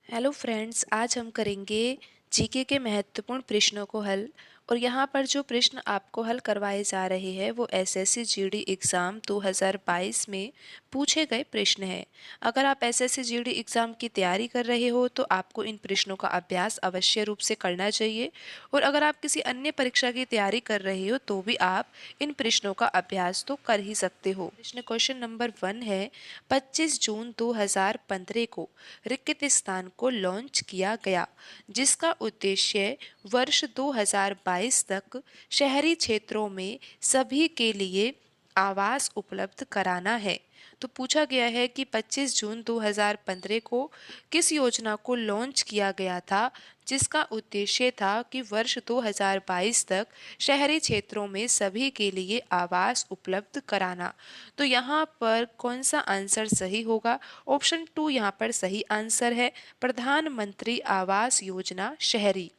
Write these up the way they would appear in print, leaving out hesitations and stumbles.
Hello friends, आज हम करेंगे जीके के महत्वपूर्ण प्रश्नों को हल। और यहाँ पर जो प्रश्न आपको हल करवाए जा रहे हैं वो एसएससी जीडी एग्ज़ाम 2022 में पूछे गए प्रश्न हैं। अगर आप एसएससी जीडी एग्ज़ाम की तैयारी कर रहे हो तो आपको इन प्रश्नों का अभ्यास अवश्य रूप से करना चाहिए। और अगर आप किसी अन्य परीक्षा की तैयारी कर रहे हो तो भी आप इन प्रश्नों का अभ्यास तो कर ही सकते हो। प्रश्न क्वेश्चन नंबर 1 है, 25 जून 2015 को रिक्त स्थान को लॉन्च किया गया, जिसका उद्देश्य वर्ष 2022 तक शहरी क्षेत्रों में सभी के लिए आवास उपलब्ध कराना है। तो पूछा गया है कि 25 जून 2015 को किस योजना को लॉन्च किया गया था, जिसका उद्देश्य था कि वर्ष 2022 तक शहरी क्षेत्रों में सभी के लिए आवास उपलब्ध कराना। तो यहाँ पर कौन सा आंसर सही होगा? ऑप्शन 2 यहाँ पर सही आंसर है, प्रधानमंत्री आवास योजना शहरी।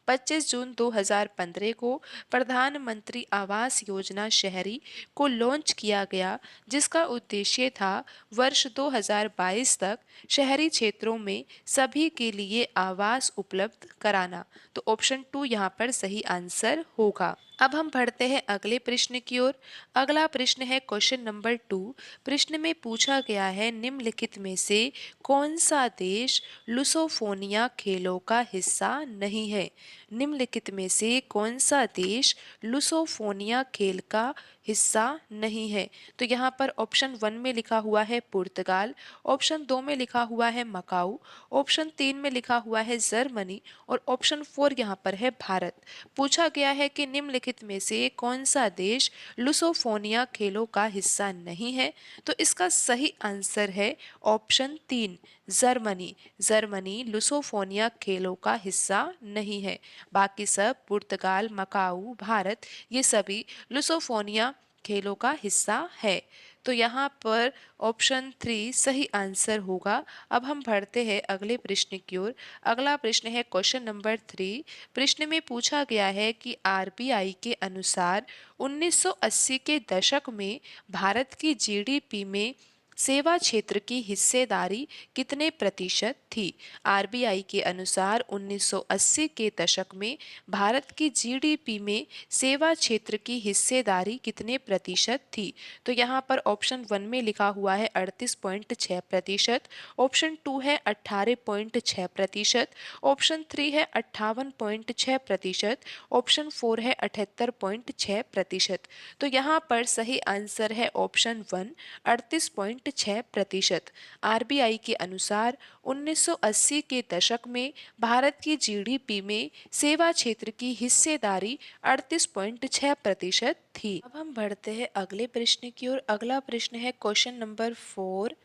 25 जून 2015 को प्रधानमंत्री आवास योजना शहरी को लॉन्च किया गया, जिसका उद्देश्य था वर्ष 2022 तक शहरी क्षेत्रों में सभी के लिए आवास उपलब्ध कराना। तो ऑप्शन 2 यहाँ पर सही आंसर होगा। अब हम बढ़ते हैं अगले प्रश्न की ओर। अगला प्रश्न है क्वेश्चन नंबर 2। प्रश्न में पूछा गया है, निम्नलिखित में से कौन सा देश लुसोफोनिया खेलों का हिस्सा नहीं है? निम्नलिखित में से कौन सा देश लुसोफोनिया खेल का हिस्सा नहीं है? तो यहाँ पर ऑप्शन 1 में लिखा हुआ है पुर्तगाल, ऑप्शन 2 में लिखा हुआ है मकाऊ, ऑप्शन 3 में लिखा हुआ है जर्मनी और ऑप्शन 4 यहाँ पर है भारत। पूछा गया है कि निम्नलिखित में से कौन सा देश लुसोफोनिया खेलों का हिस्सा नहीं है? तो इसका सही आंसर है ऑप्शन 3, जर्मनी। जर्मनी लुसोफोनिया खेलों का हिस्सा नहीं है। बाकी सब पुर्तगाल, मकाऊ, भारत ये सभी लुसोफोनिया खेलों का हिस्सा है। तो यहाँ पर ऑप्शन 3 सही आंसर होगा। अब हम बढ़ते हैं अगले प्रश्न की ओर। अगला प्रश्न है क्वेश्चन नंबर 3। प्रश्न में पूछा गया है कि आरबीआई के अनुसार 1980 के दशक में भारत की जीडीपी में सेवा क्षेत्र की हिस्सेदारी कितने प्रतिशत थी? आरबीआई के अनुसार 1980 के दशक में भारत की जीडीपी में सेवा क्षेत्र की हिस्सेदारी कितने प्रतिशत थी? तो यहाँ पर ऑप्शन 1 में लिखा हुआ है 38.6%, ऑप्शन 2 है 18.6%, ऑप्शन 3 है 58.6%, ऑप्शन 4 है 78.6%। तो यहाँ पर सही आंसर है ऑप्शन 1, 38.6%। आरबीआई के अनुसार 1980 के दशक में भारत की जीडीपी में सेवा क्षेत्र की हिस्सेदारी 38.6% थी। अब हम बढ़ते हैं अगले प्रश्न की ओर। अगला प्रश्न है क्वेश्चन नंबर 4।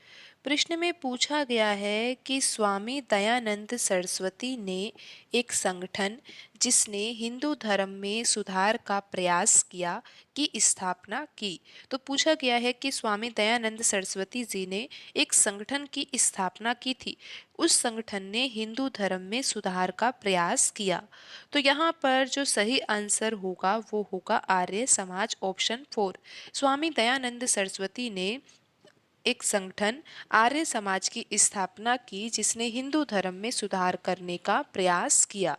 प्रश्न में पूछा गया है कि स्वामी दयानंद सरस्वती ने एक संगठन जिसने हिंदू धर्म में सुधार का प्रयास किया की स्थापना की। तो पूछा गया है कि स्वामी दयानंद सरस्वती जी ने एक संगठन की स्थापना की थी, उस संगठन ने हिंदू धर्म में सुधार का प्रयास किया। तो यहाँ पर जो सही आंसर होगा वो होगा आर्य समाज, ऑप्शन 4। स्वामी दयानंद सरस्वती ने एक संगठन आर्य समाज की स्थापना की, जिसने हिंदू धर्म में सुधार करने का प्रयास किया।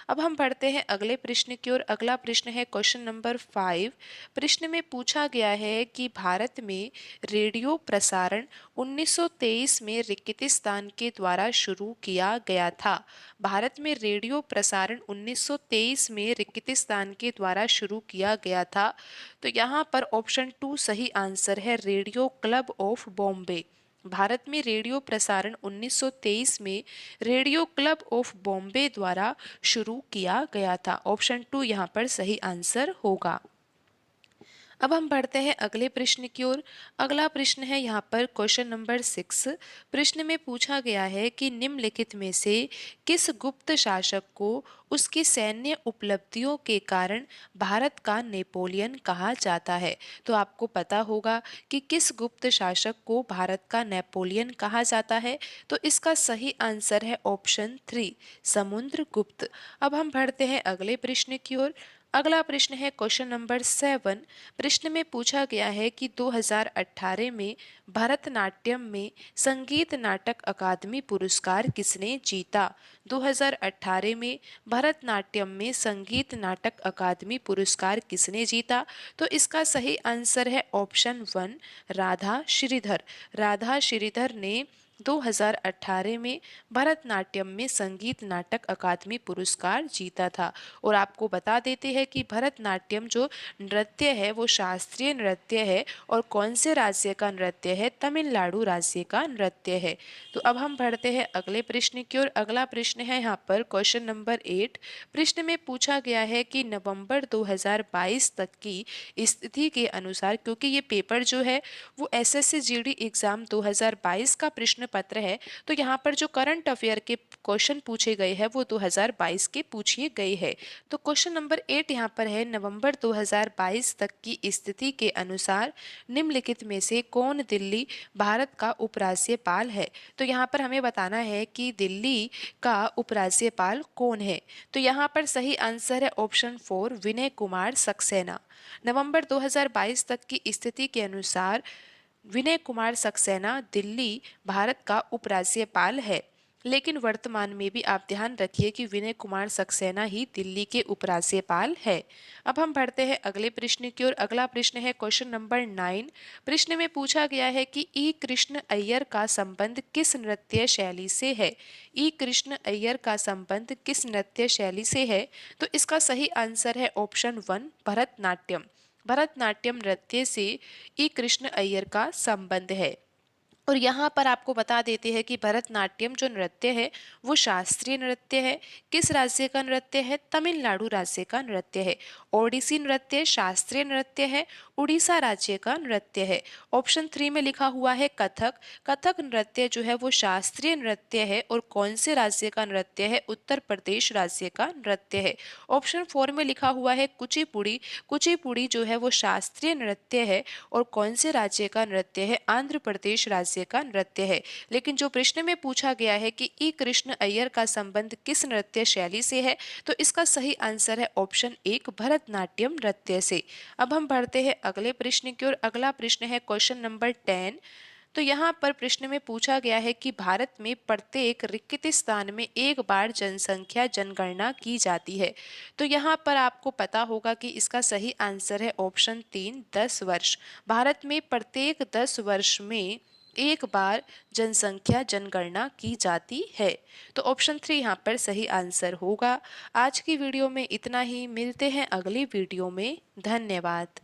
अब हम बढ़ते हैं अगले प्रश्न की ओर। अगला प्रश्न है क्वेश्चन नंबर 5। प्रश्न में पूछा गया है कि भारत में रेडियो प्रसारण 1923 में रिक्तिस्तान के द्वारा शुरू किया गया था। भारत में रेडियो प्रसारण 1923 में रिक्तिस्तान के द्वारा शुरू किया गया था। तो यहाँ पर ऑप्शन 2 सही आंसर है, radio club of Bombay. Bharat में रेडियो प्रसारण 1923 में रेडियो क्लब ऑफ बॉम्बे द्वारा शुरू किया गया था। ऑप्शन 2 यहाँ पर सही आंसर होगा। अब हम बढ़ते हैं अगले प्रश्न की ओर। अगला प्रश्न है यहाँ पर क्वेश्चन नंबर 6। प्रश्न में पूछा गया है कि निम्नलिखित में से किस गुप्त शासक को उसकी सैन्य उपलब्धियों के कारण भारत का नेपोलियन कहा जाता है? तो आपको पता होगा कि किस गुप्त शासक को भारत का नेपोलियन कहा जाता है। तो इसका सही आंसर है ऑप्शन 3, समुद्रगुप्त। अब हम बढ़ते हैं अगले प्रश्न की ओर। अगला प्रश्न है क्वेश्चन नंबर 7। प्रश्न में पूछा गया है कि 2018 में भरतनाट्यम में संगीत नाटक अकादमी पुरस्कार किसने जीता। 2018 में भरतनाट्यम में संगीत नाटक अकादमी पुरस्कार किसने जीता। तो इसका सही आंसर है ऑप्शन 1, राधा श्रीधर। राधा श्रीधर ने 2018 में भरतनाट्यम में संगीत नाटक अकादमी पुरस्कार जीता था। और आपको बता देते हैं कि भरतनाट्यम जो नृत्य है वो शास्त्रीय नृत्य है और कौन से राज्य का नृत्य है, तमिलनाडु राज्य का नृत्य है। तो अब हम बढ़ते हैं अगले प्रश्न की ओर। अगला प्रश्न है यहाँ पर क्वेश्चन नंबर 8। प्रश्न में पूछा गया है कि नवंबर 2022 तक की स्थिति के अनुसार, क्योंकि ये पेपर जो है वो एसएससी जीडी एग्जाम 2022 का प्रश्न पत्र है, तो यहाँ पर जो करंट अफेयर के क्वेश्चन पूछे गए हैं वो 2022 के पूछे गए हैं। तो क्वेश्चन नंबर 8 यहाँ पर है, नवंबर 2022 तक की स्थिति के अनुसार निम्नलिखित में से कौन दिल्ली भारत का उपराज्यपाल है। तो यहाँ पर हमें बताना है कि दिल्ली का उपराज्यपाल कौन है। तो यहाँ पर सही आंसर है ऑप्शन 4, विनय कुमार सक्सेना। नवंबर 2022 तक की स्थिति के अनुसार विनय कुमार सक्सेना दिल्ली भारत का उपराज्यपाल है। लेकिन वर्तमान में भी आप ध्यान रखिए कि विनय कुमार सक्सेना ही दिल्ली के उपराज्यपाल है। अब हम बढ़ते हैं अगले प्रश्न की ओर। अगला प्रश्न है क्वेश्चन नंबर 9। प्रश्न में पूछा गया है कि ई कृष्ण अय्यर का संबंध किस नृत्य शैली से है। ई कृष्ण अय्यर का संबंध किस नृत्य शैली से है। तो इसका सही आंसर है ऑप्शन 1, भरतनाट्यम। भरतनाट्यम नृत्य से ई कृष्ण अय्यर का संबंध है। और यहाँ पर आपको बता देते हैं कि भरतनाट्यम जो नृत्य है वो शास्त्रीय नृत्य है। किस राज्य का नृत्य है, तमिलनाडु राज्य का नृत्य है। ओडिसी नृत्य शास्त्रीय नृत्य है, उड़ीसा राज्य का नृत्य है। ऑप्शन 3 में लिखा हुआ है कथक। कथक नृत्य जो है वो शास्त्रीय नृत्य है और कौन से राज्य का नृत्य है, उत्तर प्रदेश राज्य का नृत्य है। ऑप्शन 4 में लिखा हुआ है कुचिपुड़ी। कुचिपुड़ी जो है वो शास्त्रीय नृत्य है और कौन से राज्य का नृत्य है, आंध्र प्रदेश राज्य का नृत्य है। लेकिन जो प्रश्न में पूछा गया है कि ई कृष्ण अय्यर का संबंध किस नृत्य शैली से है, तो इसका सही आंसर है ऑप्शन 1, भरतनाट्यम नृत्य से। अब हम बढ़ते हैं अगले प्रश्न की ओर। अगला प्रश्न है क्वेश्चन नंबर 10। तो यहाँ पर प्रश्न में पूछा गया है कि भारत में प्रत्येक रिक्त स्थान में एक बार जनसंख्या जनगणना की जाती है। तो यहाँ पर आपको पता होगा कि इसका सही आंसर है ऑप्शन 3, 10 वर्ष। भारत में प्रत्येक 10 वर्ष में एक बार जनसंख्या जनगणना की जाती है। तो ऑप्शन 3 यहाँ पर सही आंसर होगा। आज की वीडियो में इतना ही, मिलते हैं अगली वीडियो में। धन्यवाद।